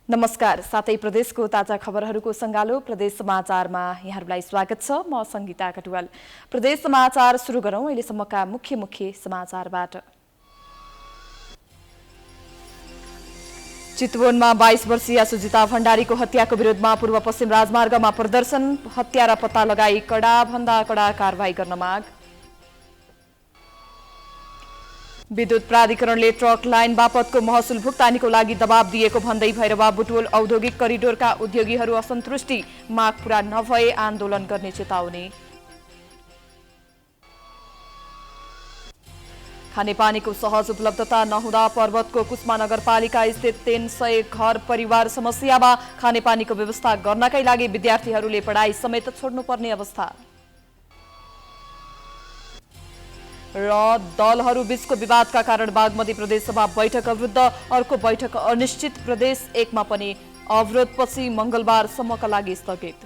नमस्कार, साथै प्रदेशको ताजा खबरहरूको संगालो प्रदेश समाचारमा यहाँहरूलाई स्वागत छ। म संगीता कटुवाल। प्रदेश समाचार सुरु गरौं अहिलेसम्मका मुख्य समाचारबाट। चितवनमा 22 वर्षीय सुजिता भण्डारीको हत्याको विरोधमा पूर्व पश्चिम राजमार्गमा प्रदर्शन, हत्यारा पत्ता लगाई कडाभन्दा कड़ा कारबाही गर्न माग। विद्युत प्राधिकरणले ट्रक लाइन बापतको महसुल भुक्तानीको लागि दबाब दिएको भन्दै भैरवा बुटवल औद्योगिक करिडोरका उद्योगीहरू असन्तुष्टि, माग पूरा नभए आन्दोलन गर्ने चेतावनी। खानेपानीको सहज उपलब्धता नहुँदा पर्वतको कुस्मा नगरपालिका स्थित 300 घर परिवार समस्यामा, खानेपानीको व्यवस्था गर्नकै लागि विद्यार्थीहरूले पढाइ समेत छोड्नुपर्ने अवस्था। र दलहरू बीचको विवादका कारण बागमती प्रदेशसभा बैठक अवरुद्ध, अर्को बैठक अनिश्चित। प्रदेश 1 मा पनि अवरोधपछि मंगलबारसम्मका लागि स्थगित।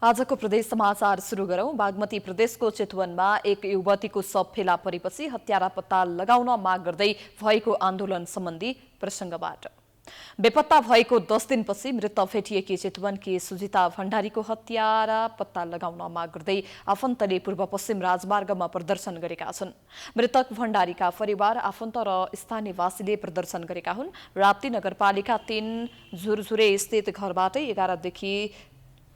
आजको प्रदेश समाचार सुरु गरौं। बागमती प्रदेशको चितवनमा एक युवतीको शव फेला परेपछि हत्यारा पत्ता लगाउन माग गर्दै भएको आन्दोलन सम्बन्धी प्रसंगबाट। बेपत्ता भएको 10 दिनपछि मृत भेटिएकी चितवनकी सुजिता भण्डारीको हत्यारा पत्ता लगाउन माग गर्दै आफन्तले पूर्व पश्चिम राजमार्गमा प्रदर्शन गरेका छन्। मृतक भण्डारीका परिवार, आफन्त र स्थानीयवासीले प्रदर्शन गरेका हुन्। राप्ती नगरपालिका 3 झुरझुरे स्थित घरबाटै 11 देखि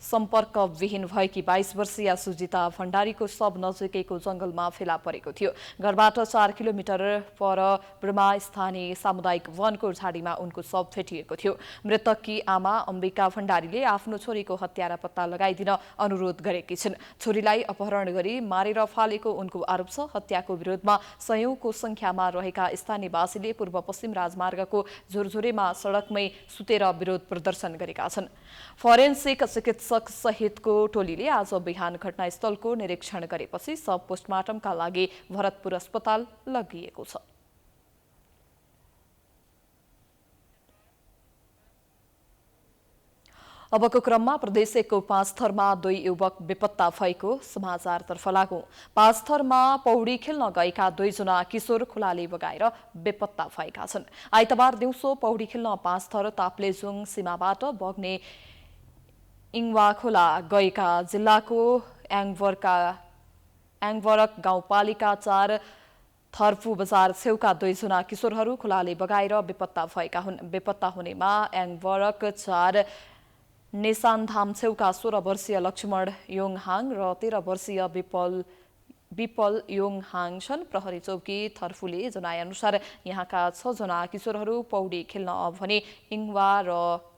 सम्पर्कविहीन भएकी 22 वर्षीय सुजिता भण्डारीको शव नजिकैको जंगलमा फेला परेको थियो। घरबाट 4 किलोमिटर पर ब्रह्मा स्थानीय सामुदायिक वनको झाडीमा उनको शव भेटिएको थियो। मृतककी आमा अम्बिका भण्डारीले आफ्नो छोरीको हत्यारा पत्ता लगाइदिन अनुरोध गरेकी छिन्। छोरीलाई अपहरण गरी मारेर फालेको उनको आरोप छ। हत्याको विरोधमा सयौंको संख्यामा रहेका स्थानीयवासीले पूर्व पश्चिम राजमार्गको झुरझुरेमा सड़कमै सुतेर विरोध प्रदर्शन गरेका छन्। फोरेन्सिक चिकित्सक सहितको टोलीले आज बिहान घटनास्थलको निरीक्षण गरेपछि शव पोस्टमार्टमका लागि भरतपुर अस्पताल लगिएको छ। अबको क्रममा प्रदेश 1 को पाँचथरमा 2 युवक बेपत्ता भएको समाचारतर्फ लागौं। पाँचथरमा पौडी खेल्न गएका 2 जना किशोर खोलाले बगाएर बेपत्ता भएका छन्। आइतबार दिउँसो पौडी खेल्न पाँचथर ताप्लेजुङ सीमाबाट बग्ने इङवा खोला गएका जिल्लाको याङवरक गाउँपालिका 4 थर्फु बजार छेउका 2 जना किशोरहरू खोलाले बगाएर बेपत्ता भएका हुन्। बेपत्ता हुनेमा याङवरक 4 नेसानधाम छेउका 16 वर्षीय लक्ष्मण योङहाङ र 13 वर्षीय विपल योङहाङ छन्। प्रहरी चौकी थर्फुले जनाएअनुसार यहाँका 6 जना किशोरहरू पौडी खेल्न भने इङवा र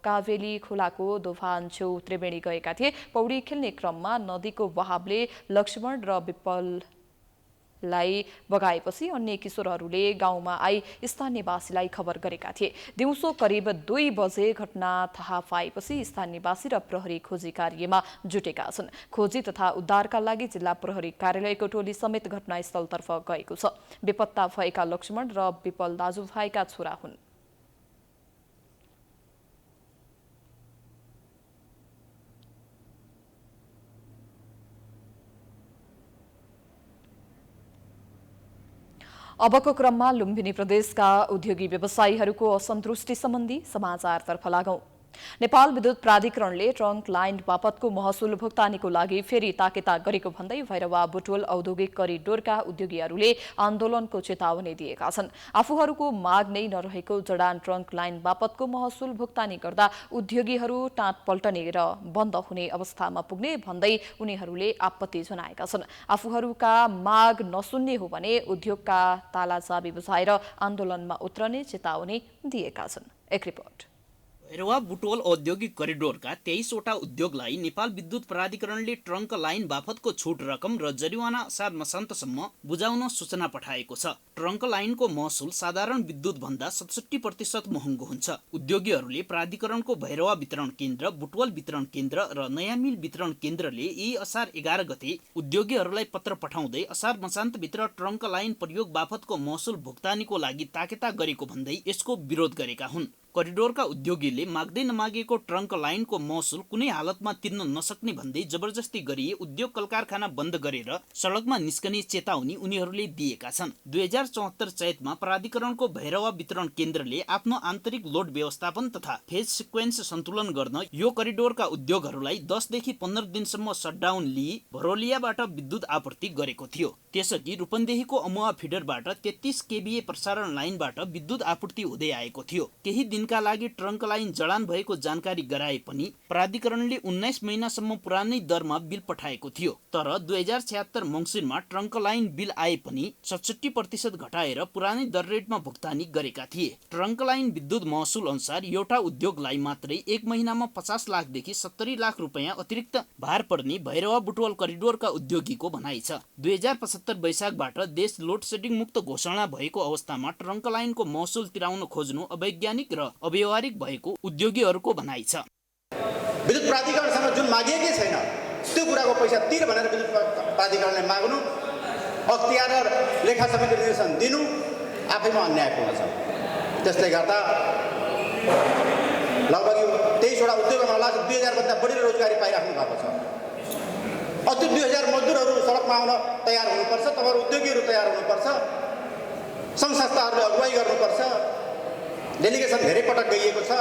कावेली खोलाको दोभान छेउ त्रिवेणी गएका थिए। पौडी खेल्ने क्रममा नदीको बहावले लक्ष्मण र विपललाई बगाएपछि अन्य किशोरहरूले गाउँमा आई स्थानीयवासीलाई खबर गरेका थिए। दिउँसो करिब 2 बजे घटना थाहा पाएपछि स्थानीयवासी र प्रहरी खोजी कार्यमा जुटेका छन्। खोजी तथा उद्धारका लागि जिल्ला प्रहरी कार्यालयको टोली समेत घटनास्थलतर्फ गएको छ। बेपत्ता भएका लक्ष्मण र विपल दाजुभाइका छोरा हुन्। अबको क्रममा लुम्बिनी प्रदेशका उद्योगी व्यवसायीहरूको असन्तुष्टि सम्बन्धी समाचारतर्फ लागौं। नेपाल विद्युत प्राधिकरणले ट्रङ्क लाइन बापतको महसुल भुक्तानीको लागि फेरि ताकेता गरेको भन्दै भैरवा बुटवल औद्योगिक करिडोरका उद्योगीहरूले आन्दोलनको चेतावनी दिएका छन्। आफूहरूको माग नै नरहेको जडान ट्रङ्क लाइन बापतको महसुल भुक्तानी गर्दा उद्योगीहरू टाँट पल्टने र बन्द हुने अवस्थामा पुग्ने भन्दै उनीहरूले आपत्ति जनाएका छन्। आफूहरूका माग नसुन्ने हो भने उद्योगका तालाचाबी बुझाएर आन्दोलनमा उत्रने चेतावनी दिएका छन्। एक रिपोर्ट। भैरवा बुटवल औद्योगिक करिडोरका 23 वटा उद्योगलाई नेपाल विद्युत प्राधिकरणले ट्रङ्क लाइन बापतको छुट रकम र जरिवाना असार मसान्तसम्म बुझाउन सूचना पठाएको छ। ट्रङ्क लाइनको महसुल साधारण विद्युत भन्दा 67% महँगो हुन्छ। उद्योगीहरूले प्राधिकरणको भैरवा वितरण केन्द्र, बुटवल वितरण केन्द्र र नयाँ मिल वितरण केन्द्रले यही असार 11 गते उद्योगीहरूलाई पत्र पठाउँदै असार मसान्तभित्र ट्रङ्क लाइन प्रयोग बापतको महसुल भुक्तानीको लागि ताकेता गरेको भन्दै यसको विरोध गरेका हुन्। करिडोरका उद्योगीले माग्दै नमागेको ट्रङ्क लाइनको महसुल कुनै हालतमा तिर्न नसक्ने भन्दै जबरजस्ती गरिए उद्योग कलकारखाना बन्द गरेर सडकमा निस्कने चेतावनी उनीहरूले दिएका छन्। 2074 चैतमा प्राधिकरणको भैरवा वितरण केन्द्रले आफ्नो आन्तरिक लोड व्यवस्थापन तथा फेज सिक्वेन्स सन्तुलन गर्न यो करिडोरका उद्योगहरूलाई 10 देखि 15 दिनसम्म सटडाउन लिई भरोलियाबाट विद्युत आपूर्ति गरेको थियो। त्यसअघि रूपन्देहीको अमुवा फिडरबाट 33 केभीए प्रसारण लाइनबाट विद्युत आपूर्ति हुँदै आएको थियो। केही दिनका लागि ट्रङ्क लाइन जडान भएको जानकारी गराए पनि प्राधिकरणले 19 महिनासम्म पुरानै दरमा बिल पठाएको थियो। तर 2076 मङ्सिरमा ट्रङ्क लाइन बिल आए पनि 67% घटाएर पुरानै दर रेटमा भुक्तानी गरेका थिए। ट्रङ्क लाइन विद्युत महसुल अनुसार एउटा उद्योगलाई मात्रै एक महिनामा 50 लाखदेखि 70 लाख रुपियाँ अतिरिक्त भार पर्ने भैरवा बुटवल करिडोरका उद्योगीको भनाइ छ। 2075 वैशाखबाट देश लोड सेडिङ मुक्त घोषणा भएको अवस्थामा ट्रङ्क लाइनको महसुल तिराउन खोज्नु अवैज्ञानिक र अव्यावहारिक भएको उद्योगीहरूको भनाइ छ। विद्युत प्राधिकरणसँग जुन मागिएकै छैन त्यो कुराको पैसा तिर भनेर विद्युत प्राधिकरणले माग्नु, अख्तियार र लेखा समिति निर्देशन दिनु आफैमा अन्यायपूर्ण छ। त्यसले गर्दा लगभग 23वटा उद्योगमा 2000 भन्दा बढी रोजगारी पाइराख्नु भएको छ। अझै 2000 मजदुरहरू सडकमा आउन तयार हुनुपर्छ। तपाईहरु उद्योगीहरू तयार हुनुपर्छ। सङ्घ संस्थाहरूले अगुवाई गर्नुपर्छ। डेलिगेसन धेरै पटक गइएको छ।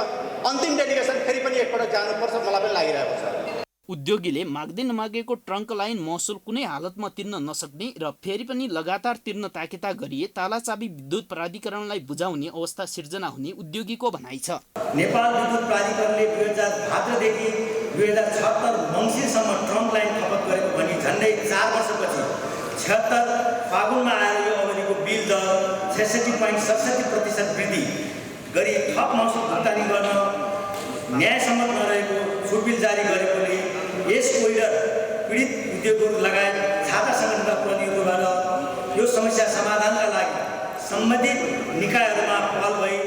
अन्तिम डेलिगेसन फेरि पनि एकपटक जानुपर्छ मलाई पनि लागिरहेको छ। उद्योगीले माग्दै नमागेको ट्रङ्क लाइन महसुल कुनै हालतमा तिर्न नसक्ने र फेरि पनि लगातार तिर्न ताकेता गरिए तालाचाबी विद्युत प्राधिकरणलाई बुझाउने अवस्था सिर्जना हुने उद्योगीको भनाइ छ। नेपाल विद्युत प्राधिकरणले 2000 भाद्रदेखि 2076 मङ्सिरसम्म ट्रङ्क लाइन खपत गरेको भनी झन्डै 4 वर्षपछि 76 फागुनमा आएर यो अवधिको बिल दर 66.67% वृद्धि गरी थप महसुल भुक्तानी गर्न न्यायसम्मत नरहेको छुट बिल जारी गरेकोले यस कोरिडोर पीडित उद्योगहरू लगायत छाता सङ्गठनका प्रतिनिधिहरूबाट यो समस्या समाधानका लागि सम्बन्धित निकायहरूमा पहल भई।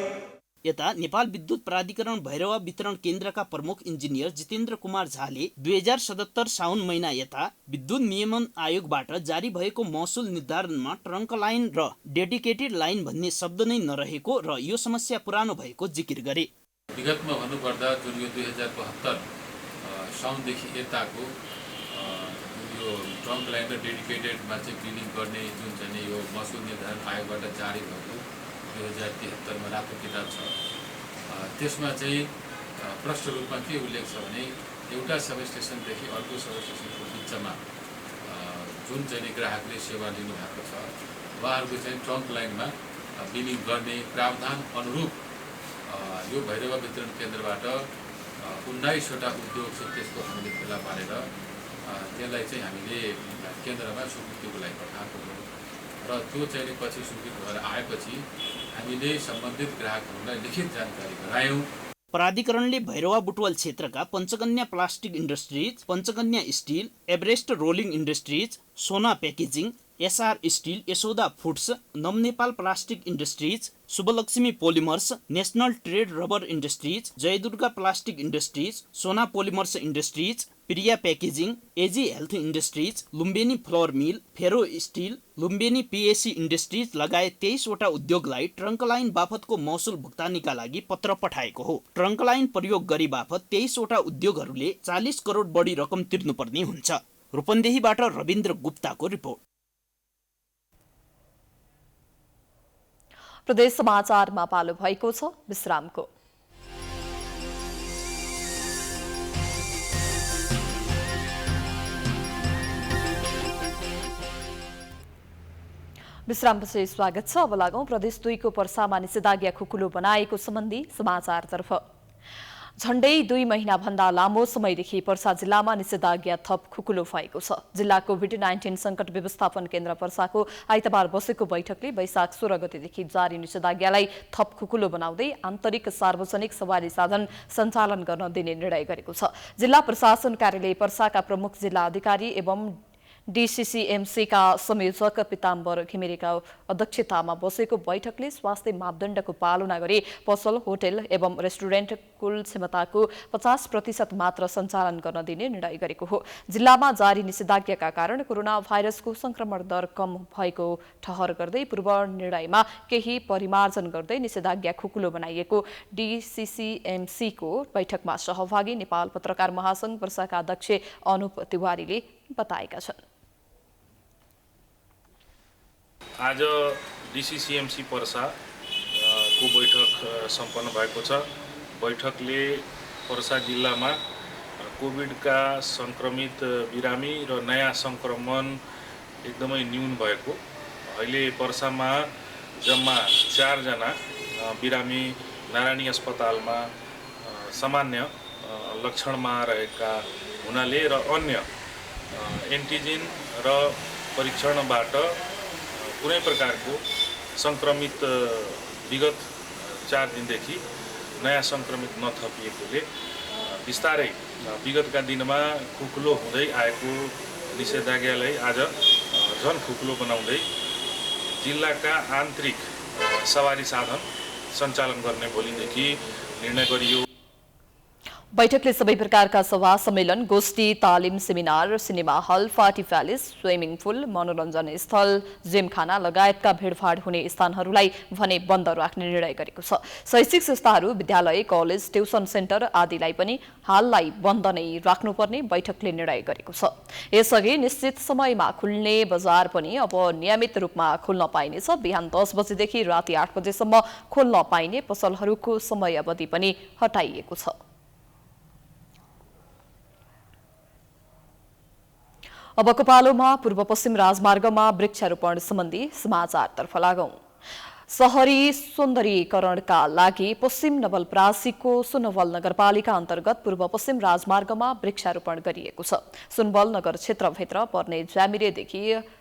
यता नेपाल विद्युत प्राधिकरण भैरवा वितरण केन्द्रका प्रमुख इन्जिनियर जितेन्द्र कुमार झाले 2077 साउन महिना यता विद्युत नियमन आयोगबाट जारी भएको महसुल निर्धारणमा ट्रङ्क लाइन र डेडिकेटेड लाइन भन्ने शब्द नै नरहेको र यो समस्या पुरानो भएको जिकिर गरे। विगतमा भन्नुपर्दा जुन यो 2072 साउनदेखि यताको यो ट्रङ्क लाइन र डेडिकेटेडमा चाहिँ बिलिङ गर्ने जुन चाहिँ यो महसुल निर्धारण आयोगबाट जारी भएको 2073 रातो किताब छ। त्यसमा चाहिँ प्रष्ट रूपमा के उल्लेख छ भने एउटा सब स्टेसनदेखि अर्को सब स्टेसनको बिचमा जुन चाहिँ ग्राहकले सेवा लिनुभएको छ उहाँहरूको चाहिँ ट्रङ्क लाइनमा बिलिङ गर्ने प्रावधान अनुरूप यो भैरवा वितरण केन्द्रबाट 19वटा उद्योग छ। त्यसको हामीले फेला पारेर त्यसलाई चाहिँ हामीले केन्द्रमा स्वीकृतिको लागि पठाएको हो र त्यो चाहिँ पछि स्वीकृत भएर आएपछि हामीले सम्बन्धित ग्राहकहरूलाई लिखित जानकारी गरायौँ। प्राधिकरणले भैरवा बुटवल क्षेत्रका Panchakanya plastic industries, Panchakanya steel, Everest rolling industries, Sona packaging, SR steel, Yashoda foods, Navnepal plastic industries, Shubhalaxmi polymers, national trade rubber industries, Jaydurga plastic industries, Sona polymers industries, Priya packaging, AG health industries, Lumbini flour mill, Ferro steel, Lumbini PAC industries लगायत 23वटा उद्योगलाई trunk line बापतको महसुल भुक्तानीका लागि पत्र पठाएको हो। Trunk line प्रयोग गरी बापत 23वटा उद्योगहरूले 40 करोड बढी रकम तिर्नुपर्ने हुन्छ। रूपन्देहीबाट रविन्द्र गुप्ताको रिपोर्ट। प्रदेश समाचारमा पालो भएको छ विश्रामको। विश्रामपछि स्वागत छ। अब लागौं प्रदेश 2 को पर्सामा निषेधाज्ञा खुकुलो बनाएको सम्बन्धी समाचारतर्फ। झण्डै 2 महिना भन्दा लामो समयदेखि पर्सा जिल्लामा निषेधाज्ञा थप खुकुलो भएको छ। जिल्ला कोभिड-19 संकट व्यवस्थापन केन्द्र पर्साको आइतबार बसेको बैठकले वैशाख 16 गतेदेखि जारी निषेधाज्ञालाई थप खुकुलो बनाउँदै आन्तरिक सार्वजनिक सवारी साधन सञ्चालन गर्न दिने निर्णय गरेको छ। जिल्ला प्रशासन कार्यालय पर्साका प्रमुख जिल्ला अधिकारी एवं डीसीसीएमसीका संयोजक पिताम्बर घिमिरेका अध्यक्षतामा बसेको बैठकले स्वास्थ्य मापदण्डको पालना गरी पसल, होटल एवं रेस्टुरेन्ट कुल क्षमताको 50% मात्र सञ्चालन गर्न दिने निर्णय गरेको हो। जिल्लामा जारी निषेधाज्ञाका कारण कोरोना भाइरसको संक्रमण दर कम भएको ठहर गर्दै पूर्व निर्णयमा केही परिमार्जन गर्दै निषेधाज्ञा खुकुलो बनाइएको डीसीसीएमसीको बैठकमा सहभागी नेपाल पत्रकार महासंघ वर्षाका अध्यक्ष अनुप तिवारीले बताएका छन्। आज डीसीसीएमसी पर्सा को बैठक सम्पन्न भएको छ। बैठकले पर्सा जिल्लामा कोभिडका संक्रमित बिरामी र नयाँ संक्रमण एकदमै न्यून भएको, अहिले पर्सामा जम्मा 4 जना बिरामी नारायणी अस्पतालमा सामान्य लक्षणमा रहेका हुनाले र अन्य एन्टिजेन र परीक्षणबाट कुनै प्रकारको संक्रमित विगत 4 दिनदेखि नयाँ संक्रमित नथपिएकोले बिस्तारै विगतका दिनमा खुकुलो हुँदै आएको निषेधाज्ञालाई आज झन खुकुलो बनाउँदै जिल्लाका आन्तरिक सवारी साधन सञ्चालन गर्ने भोलिदेखि निर्णय गरियो। बैठकले सबै प्रकारका सभा, सम्मेलन, गोष्ठी, तालिम, seminar, cinema hall, party palace, swimming pool, मनोरञ्जन स्थल, जिमखाना लगायतका भिडभाड हुने स्थानहरूलाई भने बन्द राख्ने निर्णय गरेको छ। शैक्षिक संस्थाहरू, विद्यालय, कलेज, ट्युसन सेन्टर आदिलाई पनि हाललाई बन्द नै राख्नुपर्ने बैठकले निर्णय गरेको छ। यसअघि निश्चित समयमा खुल्ने बजार पनि अब नियमित रूपमा खुल्न पाइनेछ। बिहान 10 बजेदेखि राति 8 बजेसम्म खोल्न पाइने पसलहरूको समय अवधि पनि हटाइएको छ। अबको पालोमा पूर्व पश्चिम राजमार्गमा वृक्षारोपण सम्बन्धी समाचारतर्फ लागौं। शहरी सौन्दर्यीकरणका लागि पश्चिम नवलपरासीको सुनवल नगरपालिका अन्तर्गत पूर्व पश्चिम राजमार्गमा वृक्षारोपण गरिएको छ। सुनवल नगर क्षेत्रभित्र पर्ने ज्यामिरेदेखि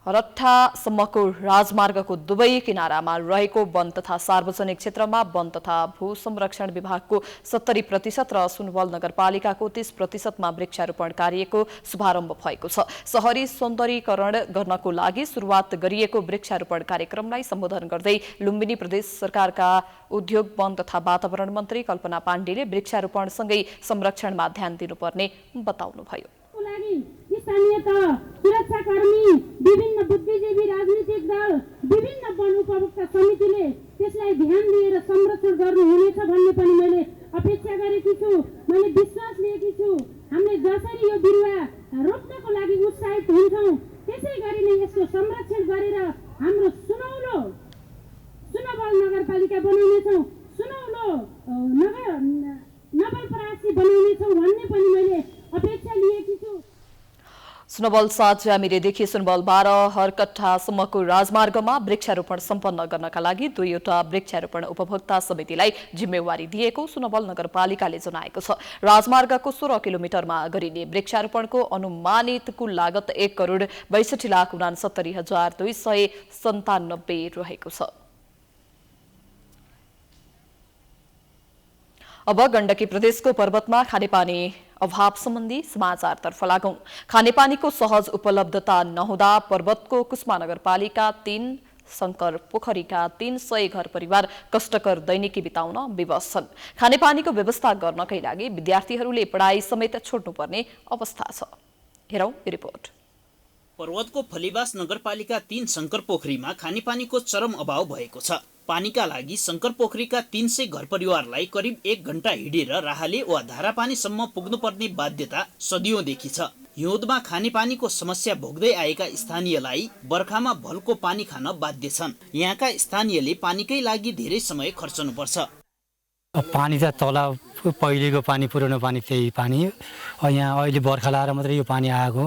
हरट्ठासम्मको राजमार्गको दुवै किनारामा रहेको वन तथा सार्वजनिक क्षेत्रमा वन तथा भू संरक्षण विभागको 70% र सुनवल नगरपालिकाको 30% मा वृक्षारोपण कार्यको शुभारम्भ भएको छ। शहरी सौन्दर्यीकरण गर्नको लागि सुरुवात गरिएको वृक्षारोपण कार्यक्रमलाई सम्बोधन गर्दै लुम्बिनी प्रदेश सरकारका उद्योग, वन तथा वातावरण मन्त्री कल्पना पाण्डेले वृक्षारोपणसँगै संरक्षणमा ध्यान दिनुपर्ने बताउनुभयो। स्थानीय तह, सुरक्षाकर्मी, विभिन्न बुद्धिजीवी, राजनीतिक दल, विभिन्न वन उपभोक्ता समितिले त्यसलाई ध्यान दिएर संरक्षण गर्नुहुनेछ भन्ने पनि मैले अपेक्षा गरेकी छु। मैले विश्वास लिएकी छु। हामीले जसरी यो बिरुवा रोप्नको लागि उत्साहित हुन्छौँ, त्यसै गरी नै यसको संरक्षण गरेर हाम्रो सुनौलो सुनवल नगरपालिका बनाउनेछौँ, सुनौलो नवलपरासी बनाउनेछौँ भन्ने पनि मैले अपेक्षा लिएकी छु। सुनवल 7 ज्यामिरेदेखि सुनवल 12 हरकट्ठासम्मको राजमार्गमा वृक्षारोपण सम्पन्न गर्नका लागि 2वटा वृक्षारोपण उपभोक्ता समितिलाई जिम्मेवारी दिएको सुनवल नगरपालिकाले जनाएको छ। राजमार्गको 16 किलोमिटरमा गरिने वृक्षारोपणको अनुमानित कुल लागत 1,62,69,297 रहेको छ। अब गण्डकी प्रदेशको पर्वतमा खानेपानी अभाव सम्बन्धी समाचारतर्फ लागौं। खानेपानीको सहज उपलब्धता नहुँदा पर्वतको कुस्मा नगरपालिका 3 शंकर पोखरीका 300 घर परिवार कष्टकर दैनिकी बिताउन विवश छन्। खानेपानीको व्यवस्था गर्नकै लागि विद्यार्थीहरूले पढाइ समेत छोड्नुपर्ने अवस्था छ। हेरौं यो रिपोर्ट। पर्वतको फलिबास नगरपालिका 3 शंकर पोखरीमा खानेपानीको चरम अभाव भएको छ। पानीका लागि शंकर पोखरीका 300 घर परिवारलाई करिब 1 घण्टा हिँडेर राहाले वा धारापानीसम्म पुग्नुपर्ने बाध्यता सदियौंदेखि छ। हिउँदमा खानेपानीको समस्या भोग्दै आएका स्थानीयलाई बर्खामा भलको पानी खान बाध्य छन्। यहाँका स्थानीयले पानीकै लागि धेरै समय खर्चनुपर्छ। पानी त तल पहिलेको पानी, पुरानो पानी त्यही पानी हो। यहाँ अहिले बर्खा लाएर मात्रै यो पानी आएको,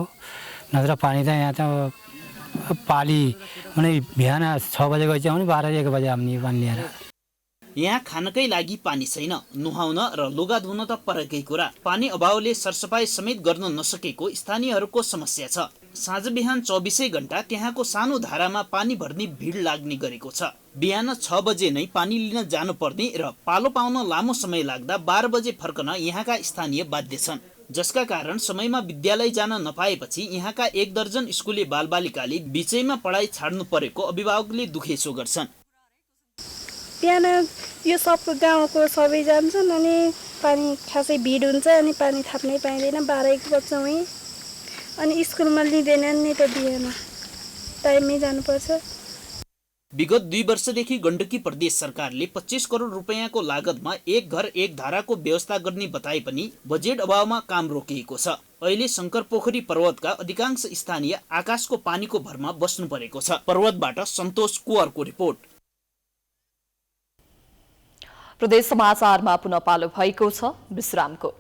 नत्र पानी त यहाँ त पाली माने बिहान 6 बजे गएपछि आउने, 12-1 बजे आउने पानी लिएर। यहाँ खानकै लागि पानी छैन। नुहाउन र लुगा धुन त परकै कुरा। पानी अभावले सरसफाई समेत गर्न नसकेको स्थानीयहरूको समस्या छ। साँझ बिहान 24 घण्टा त्यहाँको सानो धारामा पानी भर्ने भिड लाग्ने गरेको छ। बिहान 6 बजे नै पानी लिन जानुपर्ने र पालो पाउन लामो समय लाग्दा 12 बजे फर्कन यहाँका स्थानीय बाध्य छन्। जसका कारण समयमा विद्यालय जान नपाएपछि यहाँका 1 दर्जन स्कुले बालबालिकाले बीचैमा पढाइ छाड्नु परेको अभिभावकले दुखेसो गर्छन्। बिहान यो सबको गाउँको सबै जान्छन् अनि पानी खासै भिड हुन्छ अनि पानी थाप्नै पाइँदैन। 12-1 बज्छौँ अनि स्कुलमा लिँदैनन् नि त बिहान टाइममै जानुपर्छ। विगत 2 वर्षदेखि गण्डकी प्रदेश सरकारले 25 करोड रुपैयाँको लागतमा एक घर एक धाराको व्यवस्था गर्ने बताए पनि बजेट अभावमा काम रोकिएको छ। अहिले शङ्करपोखरी पर्वतका अधिकांश स्थानीय आकाशको पानीको भरमा बस्नु परेको छ। पर्वतबाट सन्तोष कुवरको रिपोर्ट। प्रदेश समाचारमा पुनः पालो भएको छ विश्रामको।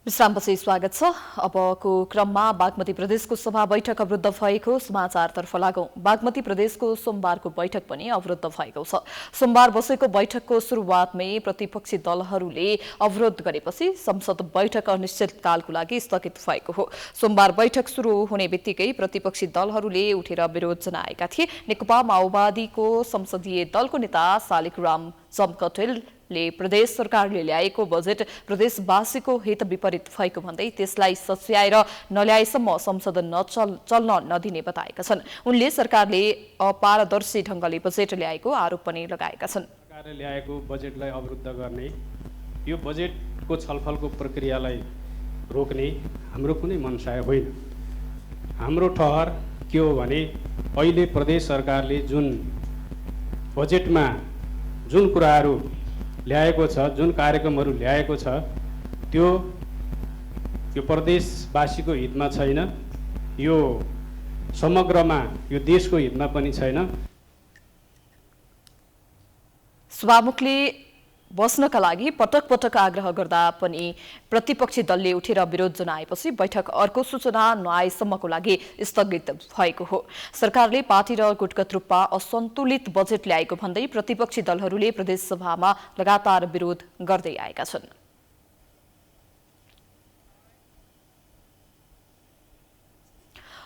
विश्रामपछि स्वागत छ। अबको क्रममा बागमती प्रदेशको सभा बैठक अवरुद्ध भएको समाचारतर्फ लागौं। बागमती प्रदेशको सोमबारको बैठक पनि अवरुद्ध भएको छ। सोमबार बसेको बैठकको सुरुवातमै प्रतिपक्षी दलहरूले अवरोध गरेपछि संसद बैठक अनिश्चितकालको लागि स्थगित भएको हो। सोमबार बैठक सुरु हुने बित्तिकै प्रतिपक्षी दलहरूले उठेर विरोध जनाएका थिए। नेकपा माओवादीको संसदीय दलको नेता शालिग्राम जमकटेलले प्रदेश सरकारले ल्याएको बजेट प्रदेशवासीको हित विपरीत भएको भन्दै त्यसलाई सच्याएर नल्याएसम्म संसद चल्न नदिने बताएका छन्। उनले सरकारले अपारदर्शी ढंगले बजेट ल्याएको आरोप पनि लगाएका छन्। सरकारले ल्याएको बजेटलाई अवरुद्ध गर्ने, यो बजेटको छलफलको प्रक्रियालाई रोक्ने हाम्रो कुनै मनसाय होइन। हाम्रो ठहर के हो भने अहिले प्रदेश सरकारले जुन बजेटमा जुन कुराहरू ल्याएको छ, जुन कार्यक्रमहरू ल्याएको छ, त्यो प्रदेशवासीको हितमा छैन, यो समग्रमा यो देशको हितमा पनि छैन। सभामुखले बस्नका लागि पटक पटक आग्रह गर्दा पनि प्रतिपक्षी दलले उठेर विरोध जनाएपछि बैठक अर्को सूचना नआएसम्मको लागि स्थगित भएको हो। सरकारले पार्टी र गुटगत रूपमा असन्तुलित बजेट ल्याएको भन्दै प्रतिपक्षी दलहरूले प्रदेशसभामा लगातार विरोध गर्दै आएका छन्।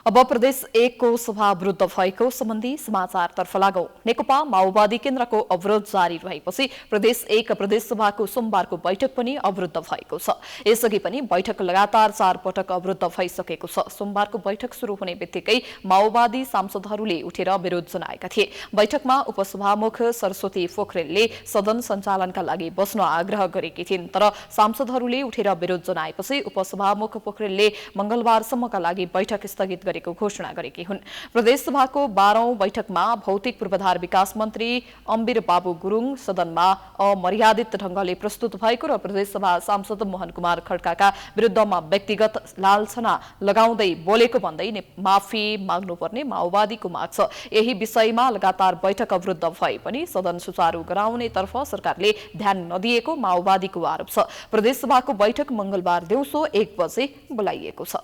अब प्रदेश 1 को सभा अवरुद्ध भएको सम्बन्धी समाचारतर्फ लागौं। नेकपा माओवादी केन्द्रको अवरोध जारी रहेपछि प्रदेश 1 प्रदेशसभाको सोमबारको बैठक पनि अवरुद्ध भएको छ। यसअघि पनि बैठक लगातार 4 पटक अवरुद्ध भइसकेको छ। सोमबारको बैठक सुरु हुने बित्तिकै माओवादी सांसदहरूले उठेर विरोध जनाएका थिए। बैठकमा उपसभामुख सरस्वती पोखरेलले सदन सञ्चालनका लागि बस्न आग्रह गरेकी थिइन्, तर सांसदहरूले उठेर विरोध जनाएपछि उपसभामुख पोखरेलले मंगलबारसम्मका लागि बैठक स्थगित गरेको घोषणा गरेकी हुन्। प्रदेशसभाको 12औं बैठकमा भौतिक पूर्वाधार विकास मन्त्री अम्बिर बाबु गुरुङ सदनमा अमर्यादित ढंगले प्रस्तुत भएको र प्रदेशसभा सांसद मोहन कुमार खड्काका विरुद्धमा व्यक्तिगत लालछना लगाउँदै बोलेको भन्दै माफी माग्नुपर्ने माओवादीको माग छ। यही विषयमा लगातार बैठक अवरुद्ध भए पनि सदन सुचारू गराउनेतर्फ सरकारले ध्यान नदिएको माओवादीको आरोप छ। प्रदेशसभाको बैठक मंगलबार दिउँसो 1 बजे बोलाइएको छ।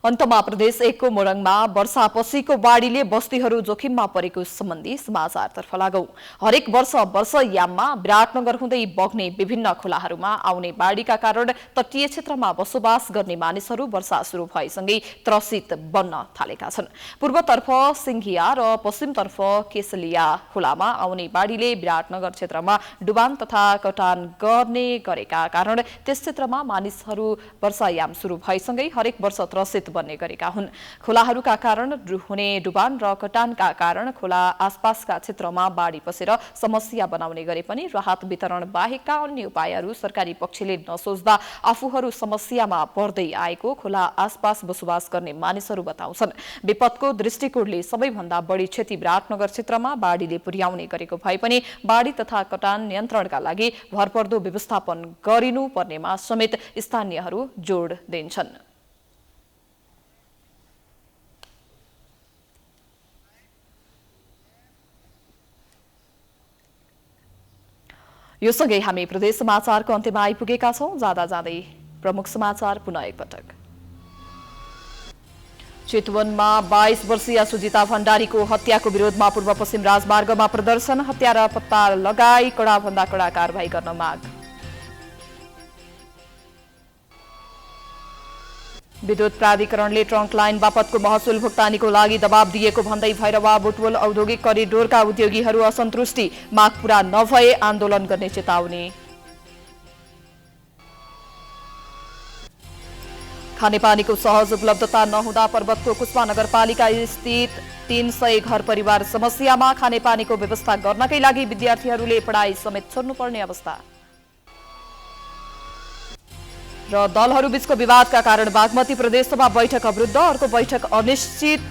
अन्तमा प्रदेश 1 को मोरङमा वर्षापछिको बाढीले बस्तीहरू जोखिममा परेको सम्बन्धी समाचारतर्फ लागौं। हरेक वर्ष याममा विराटनगर हुँदै बग्ने विभिन्न खोलाहरूमा आउने बाढीका कारण तटीय क्षेत्रमा बसोबास गर्ने मानिसहरू वर्षा सुरु भएसँगै त्रसित बन्न थालेका छन्। पूर्वतर्फ सिंघिया र पश्चिमतर्फ केसलिया खोलामा आउने बाढीले विराटनगर क्षेत्रमा डुबान तथा कटान गर्ने गरेका कारण त्यस क्षेत्रमा मानिसहरू वर्षायाम सुरु भएसँगै हरेक वर्ष त्रसित बन्ने गरेका हुन्। खोलाहरूका कारण हुने डुबान र कटानका कारण खोला आसपासका क्षेत्रमा बाढी पसेर समस्या बनाउने गरे पनि राहत वितरण बाहेकका अन्य उपायहरू सरकारी पक्षले नसोच्दा आफूहरू समस्यामा पर्दै आएको खोला आसपास बसोबास गर्ने मानिसहरू बताउँछन्। विपदको दृष्टिकोणले सबैभन्दा बढी क्षति विराटनगर क्षेत्रमा बाढीले पुर्याउने गरेको भए पनि बाढी तथा कटान नियन्त्रणका लागि भरपर्दो व्यवस्थापन गरिनु पर्नेमा समेत स्थानीयहरू जोड दिन्छन्। यो सँगै हामी प्रदेश समाचारको अन्त्यमा आइपुगेका छौं। जाँदा जाँदै प्रमुख समाचार पुनः एकपटक। चितवनमा 22 वर्षीय सुजिता भण्डारीको हत्याको विरोधमा पूर्व पश्चिम राजमार्गमा प्रदर्शन, हत्यारा पत्ता लगाई कडाभन्दा कडा कारबाही गर्न माग। विद्युत प्राधिकरणले ट्रङ्क लाइन बापतको महसुल भुक्तानीको लागि दबाब दिएको भन्दै भैरवा बुटवल औद्योगिक करिडोरका उद्योगीहरू असन्तुष्टि, माग पूरा नभए आन्दोलन गर्ने चेतावनी। खानेपानीको सहज उपलब्धता नहुँदा पर्वतको कुस्मा नगरपालिका स्थित 300 घर परिवार समस्यामा, खानेपानीको व्यवस्था गर्नकै लागि विद्यार्थीहरूले पढाइ समेत छोड्नुपर्ने अवस्था। र दलहरूबीचको विवादका कारण बागमती प्रदेशसभा बैठक अवरुद्ध, अर्को बैठक अनिश्चित।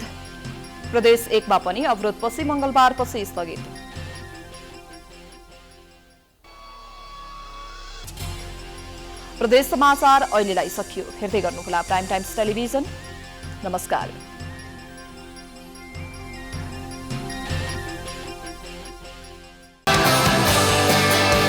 प्रदेश 1 मा पनि अवरोधपछि मंगलबारपछि स्थगित। प्रदेश समाचार अहिलेलाई सकियो। हेर्दै गर्नुहोला प्राइम टाइम्स टेलिभिजन। नमस्कार।